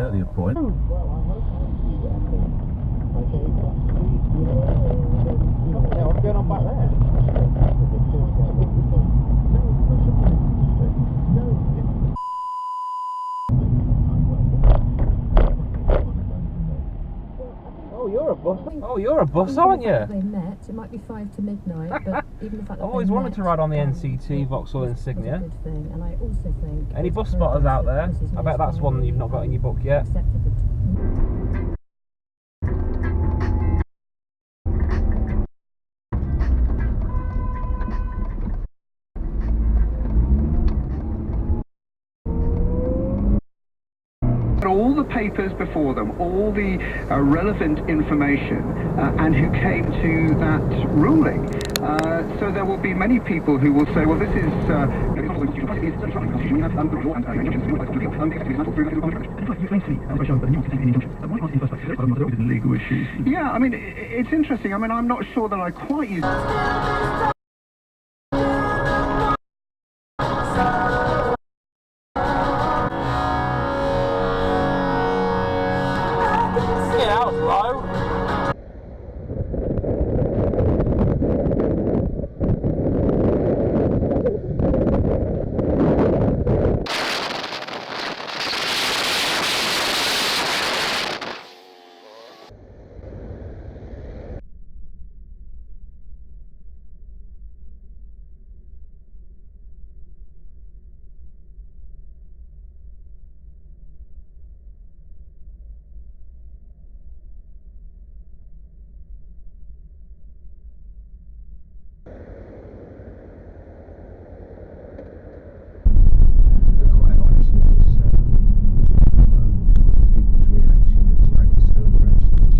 earlier point. Yeah, what's going on back there? Oh, you're a bus, aren't you? They met. It might be 5 to midnight, but even the fact that I've always wanted to ride on the NCT Vauxhall Insignia. was a good thing, and I also think Any bus spotters out there? I bet that's one that you've not got in your book yet. All the papers before them, all the relevant information, and who came to that ruling. So there will be many people who will say, well, this is... Yeah, I mean, it's interesting. I mean, I'm not sure that I quite use...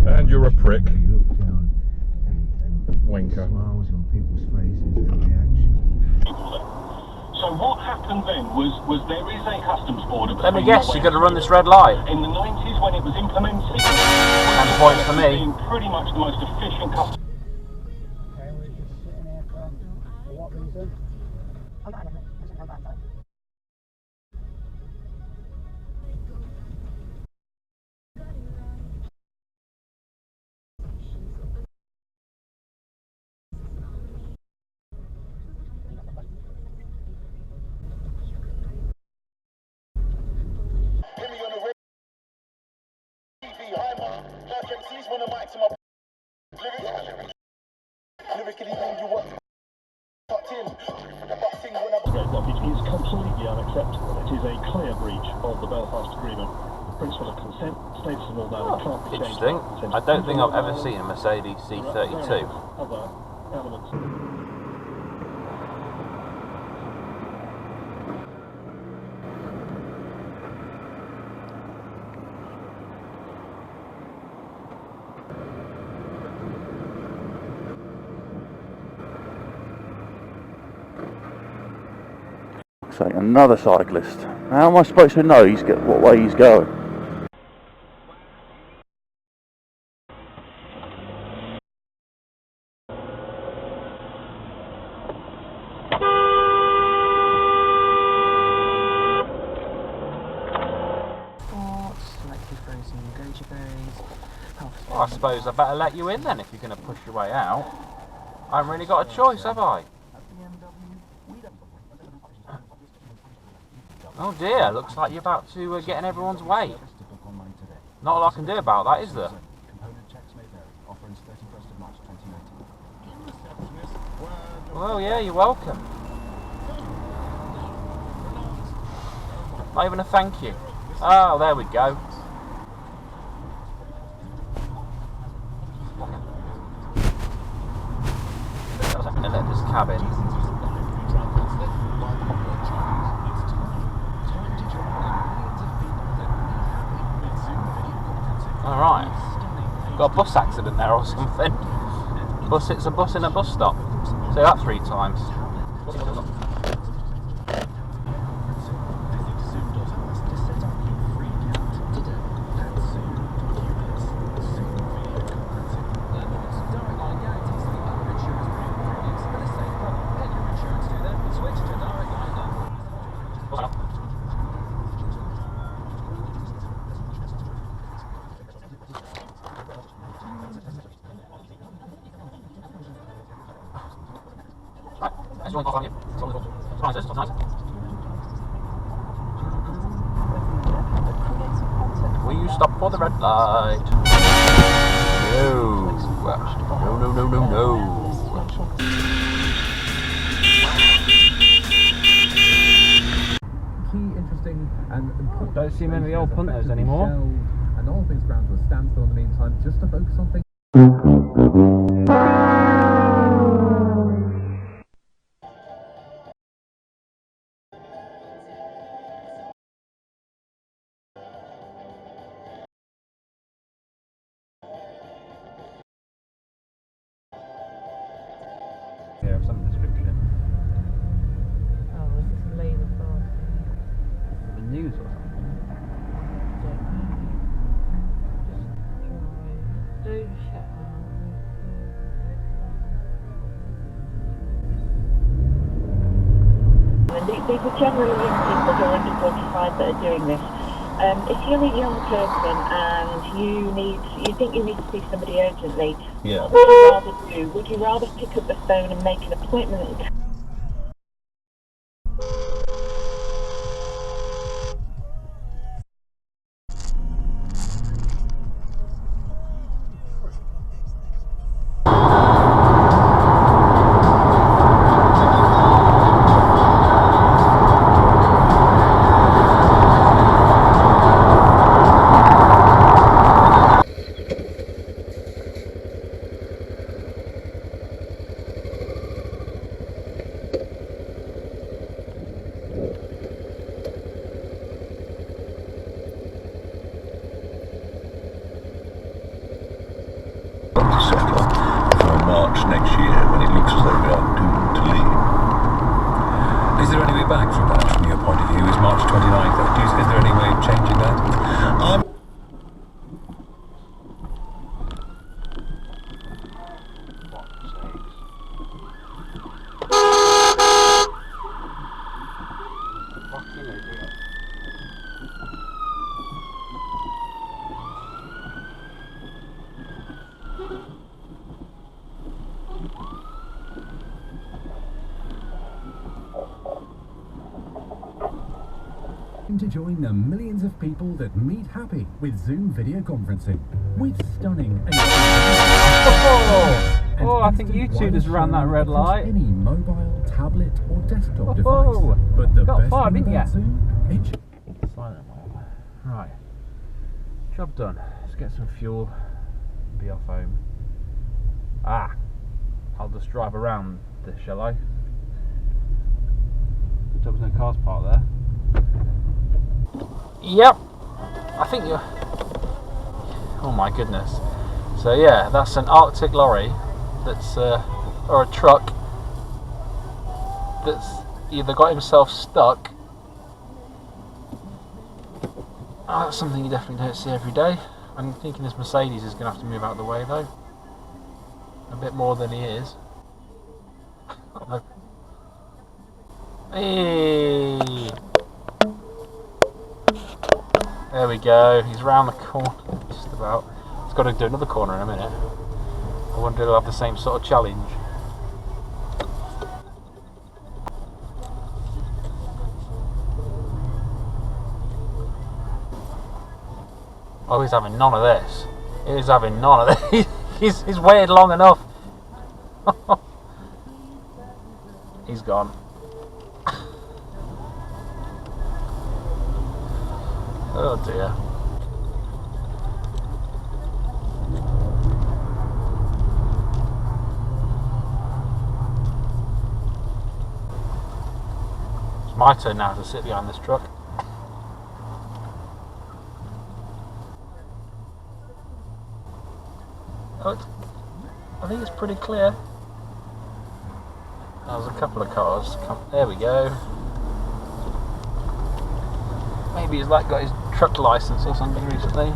And you're a prick. Wanker. So what happened then was there is a customs border. Let me guess, you're going to run this red light. In the 90s when it was implemented, 10 points for me. Pretty much the most efficient customs. Okay, we're just sitting here for what reason? It is completely unacceptable. It is a clear breach of the Belfast Agreement. Principle of consent, status of all that can't be changed. Interesting. I don't think I've ever seen a Mercedes C32. Other elements. So another cyclist. How am I supposed to know what way he's going? Well, I suppose I better let you in then if you're going to push your way out. I haven't really got a choice, have I? Oh dear, looks like you're about to get in everyone's way. Not a lot I can do about that, is there? Well, yeah, you're welcome. Not even a thank you. Oh, there we go. I'm going to let this cab in. Alright. Got a bus accident there or something. Bus hits a bus in a bus stop. Say that 3 times. Will you stop for the red light? No. No. Key, interesting, and important. Don't see many of the old punters anymore. And all things ground to a standstill in the meantime, just to focus on things. Yeah, of some description. Oh, is this labour for? The news or something. These are generally young people who are under 45 that are doing this. If you're a young person and you think you need to see somebody urgently, Yeah. what would you rather do? Would you rather pick up the phone and make an appointment? For March next year, when it looks as though we are doomed to leave. Is there any way back from that, from your point of view? Is March 29th? Is there any way of changing that? To join the millions of people that meet happy with Zoom video conferencing with stunning Oh, I think YouTube has ran that red light. Any mobile, tablet, or desktop Oh, device. But the got best far, thing didn't about ya? Zoom, Silent mode. Right. Job done. Let's get some fuel. Be off home. I'll just drive around this, shall I? Good job there's no cars parked there. Yep. I think you're... Oh my goodness. So yeah, that's an Arctic lorry that's, or a truck that's either got himself stuck. That's something you definitely don't see every day. I'm thinking this Mercedes is going to have to move out of the way though. A bit more than he is. Hey! There we go, he's round the corner, just about. He's got to do another corner in a minute. I wonder if he'll have the same sort of challenge. Oh, he's having none of this. He's having none of this. He's waited long enough. He's gone. Oh dear. It's my turn now to sit behind this truck. I think it's pretty clear. There's a couple of cars. There we go. Maybe he's got his truck license or something recently.